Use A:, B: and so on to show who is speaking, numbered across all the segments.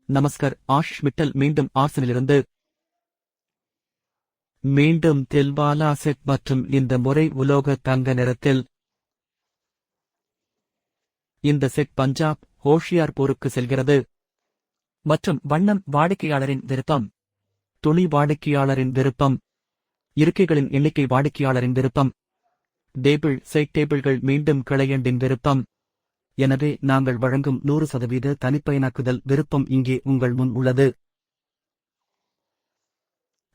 A: நமஸ்கர். ஆஷிஷ் மிட்டல் மீண்டும் ஆர்சனிலிருந்து. மீண்டும் தில்வாலா செட் மற்றும் இந்த முறை உலோக தங்க நிறத்தில். இந்த செட் பஞ்சாப் ஹோஷியார்பூருக்கு செல்கிறது. மற்றும் வண்ணம் வாடிக்கையாளரின் விருப்பம். துணி வாடிக்கையாளரின் விருப்பம். இருக்கைகளின் எண்ணிக்கை வாடிக்கையாளரின் விருப்பம். டேபிள் சைட் டேபிள்கள் மீண்டும் கிளையண்டின் விருப்பம். எனவே நாங்கள் வழங்கும் 100% தனிப்பயனாக்குதல் விருப்பம் இங்கே உங்கள் முன் உள்ளது.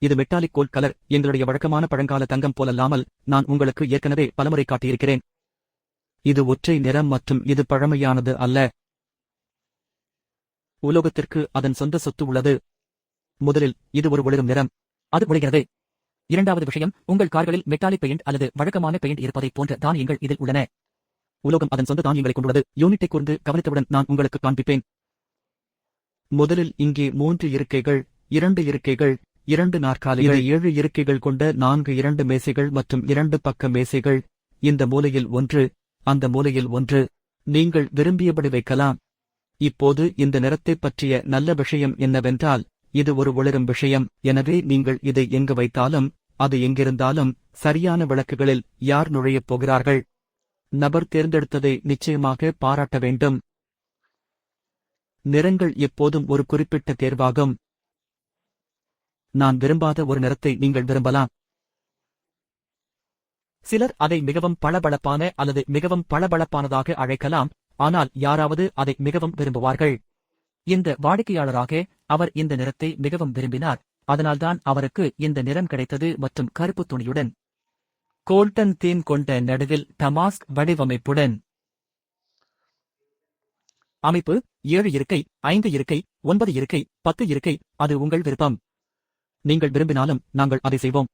A: இது மெட்டாலிக் கோல்ட் கலர், எங்களுடைய வழக்கமான பழங்கால தங்கம் போலல்லாமல் நான் உங்களுக்கு ஏற்கனவே பலமுறை காட்டியிருக்கிறேன். இது ஒற்றை நிறம் மற்றும் இது பழமையானது அல்ல. உலோகத்திற்கு அதன் சொந்த சொத்து உள்ளது. முதலில் இது ஒரு ஒளிரும் நிறம். அது ஒளிகிறது. இரண்டாவது விஷயம், உங்கள் கார்களில் மெட்டாலிக் பெயிண்ட் அல்லது வழக்கமான பெயிண்ட் இருப்பதைப் போன்ற தானியங்கள் இதில் உள்ளன. உலோகம் அதன் சொந்த தானியங்களை கொண்டுள்ளது. யூனிட்டை கூர்ந்து கவனித்தவுடன் நான் உங்களுக்கு காண்பிப்பேன். முதலில் இங்கே 3 இருக்கைகள், 2 இருக்கைகள், 2 நாற்காலிகள், 7 இருக்கைகள் கொண்ட 4 2 மேசைகள் மற்றும் 2 பக்க மேசைகள். இந்த மூலையில் 1, அந்த மூலையில் 1. நீங்கள் விரும்பியபடி வைக்கலாம். இப்போது இந்த நிறத்தைப் பற்றிய நல்ல விஷயம் என்னவென்றால், இது ஒரு ஒளிரும் விஷயம். எனவே நீங்கள் இதை எங்கு வைத்தாலும், அது எங்கிருந்தாலும், சரியான விளக்குகளில் யார் நுழையப் போகிறார்கள்? நபர் தேர்ந்தெடுத்ததை நிச்சயமாக பாராட்ட வேண்டும். நிறங்கள் எப்போதும் ஒரு குறிப்பிட்ட தேர்வாகும். நான் விரும்பாத ஒரு நிறத்தை நீங்கள் விரும்பலாம். சிலர் அதை மிகவும் பளபளப்பான அல்லது மிகவும் பளபளப்பானதாக அழைக்கலாம், ஆனால் யாராவது அதை மிகவும் விரும்புவார்கள். இந்த வாடிக்கையாளராக அவர் இந்த நிறத்தை மிகவும் விரும்பினார், அதனால்தான் அவருக்கு இந்த நிறம் கிடைத்தது மற்றும் கருப்பு துணியுடன். கோல்டன் தீம் கொண்ட நடுவில் டமாஸ்க் வடிவமைப்புடன். அமைப்பு 7 இருக்கை, 5 இருக்கை, 9 இருக்கை, 10 இருக்கை, அது உங்கள் விருப்பம். நீங்கள் விரும்பினாலும் நாங்கள் அதை செய்வோம்.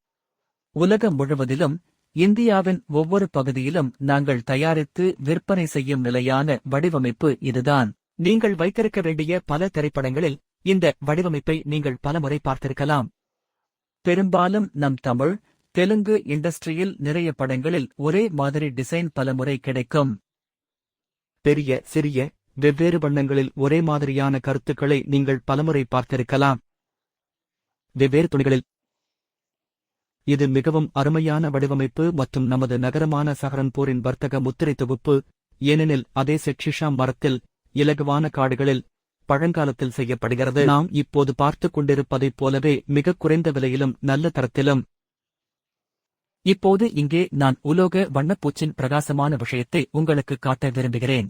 A: உலகம் முழுவதிலும், இந்தியாவின் ஒவ்வொரு பகுதியிலும் நாங்கள் தயாரித்து விற்பனை செய்யும் நிலையான வடிவமைப்பு இதுதான். நீங்கள் வைத்திருக்க வேண்டிய பல திரைப்படங்களில் இந்த வடிவமைப்பை நீங்கள் பலமுறை பார்த்திருக்கலாம். பெரும்பாலும் நம் தமிழ், தெலுங்கு இண்டஸ்ட்ரியில் நிறைய படங்களில் ஒரே மாதிரி டிசைன் பலமுறை கிடைக்கும். பெரிய சிறிய வெவ்வேறு வண்ணங்களில் ஒரே மாதிரியான கருத்துக்களை நீங்கள் பலமுறை பார்த்திருக்கலாம். வெவ்வேறு துணிகளில். இது மிகவும் அருமையான வடிவமைப்பு மற்றும் நமது நகரமான சஹரன்பூரின் வர்த்தக முத்திரை தொகுப்பு, ஏனெனில் அதே செக்ஷிஷாம் மரத்தில், இலகுவான காடுகளில், பழங்காலத்தில் செய்யப்படுகிறது. நாம் இப்போது பார்த்துக் கொண்டிருப்பதைப் போலவே மிகக் குறைந்த விலையிலும் நல்ல தரத்திலும். இப்போது இங்கே நான் உலோக வண்ணப்பூச்சின் பிரகாசமான விஷயத்தை உங்களுக்கு காட்ட விரும்புகிறேன்.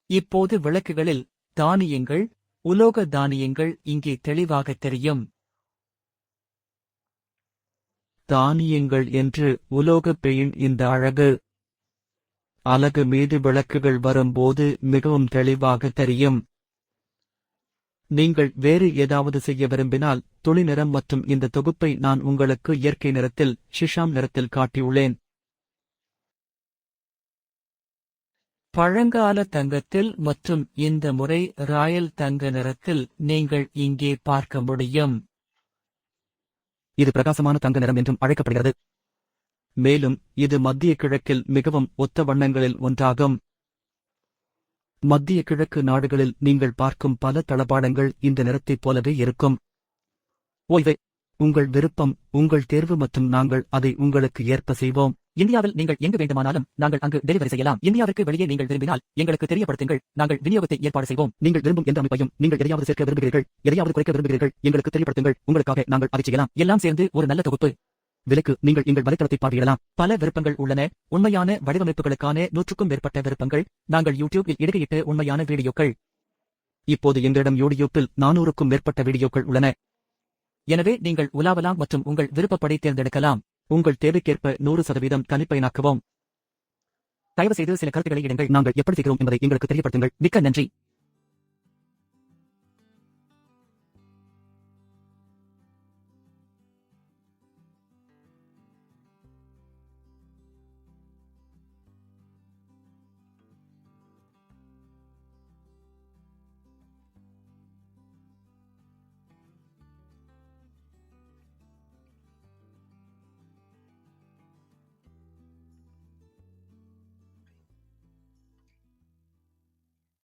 A: இப்போது விளக்குகளில் தானியங்கள், உலோக தானியங்கள் இங்கே தெளிவாக தெரியும். தானியங்கள் என்று உலோக பெயிண்ட் இந்த அலகு மீது விளக்குகள் வரும்போது மிகவும் தெளிவாக தெரியும். நீங்கள் வேறு ஏதாவது செய்ய விரும்பினால், துணி நிறம் மற்றும் இந்த தொகுப்பை நான் உங்களுக்கு இயற்கை நிறத்தில், ஷிஷாம் நிறத்தில் காட்டியுள்ளேன். பழங்கால தங்கத்தில் மற்றும் இந்த முறை ராயல் தங்க நிறத்தில் நீங்கள் இங்கே பார்க்க முடியும். இது பிரகாசமான தங்க நிறம் என்றும் அழைக்கப்படுகிறது. மேலும் இது மத்திய கிழக்கில் மிகவும் ஒத்த வண்ணங்களில் ஒன்றாகும். மத்திய கிழக்கு நாடுகளில் நீங்கள் பார்க்கும் பல தளபாடங்கள் இந்த நிறத்தைப் போலவே இருக்கும். ஓய்வே உங்கள் விருப்பம், உங்கள் தேர்வு மற்றும் நாங்கள் அதை உங்களுக்கு ஏற்ப செய்வோம். இந்தியாவில் நீங்கள் எங்கு வேண்டுமானாலும் நாங்கள் அங்கு டெலிவரி செய்யலாம். இந்தியாவிற்கு வெளியே நீங்கள் விரும்பினால் எங்களுக்கு தெரியப்படுத்துங்கள், நாங்கள் விநியோகத்தை ஏற்பாடு செய்வோம். நீங்கள் விரும்பும் எந்த அமைப்பையும், நீங்கள் எதையாவது சேர்க்க விரும்புகிறீர்கள், எதையாவது குறைக்க விரும்புகிறீர்கள், எங்களுக்கு தெரியப்படுத்துங்கள், உங்களுக்காக நாங்கள் அதை செய்யலாம். எல்லாம் சேர்ந்து ஒரு நல்ல தொகுப்பு. விலைக்கு நீங்கள் எங்கள் வலைத்தளத்தை பார்வையிடலாம். பல விருப்பங்கள் உள்ளன. உண்மையான வடிவமைப்புகளுக்கான 100க்கும் மேற்பட்ட விருப்பங்கள். நாங்கள் யூடியூபில் இடுகையிட்ட உண்மையான வீடியோக்கள். இப்போது எங்களிடம் யூடியூப்பில் 400க்கும் மேற்பட்ட வீடியோக்கள் உள்ளன. எனவே நீங்கள் உலாவலாம் மற்றும் உங்கள் விருப்பப்படி தேர்ந்தெடுக்கலாம். உங்கள் தேவைக்கேற்ப 100% தனிப்பயனாக்குவோம். தயவுசெய்து சில கருத்துக்களை இடுங்கள். நாங்கள் எப்படி செய்கிறோம் என்பதை எங்களுக்கு தெரியப்படுத்துங்கள். மிக்க நன்றி.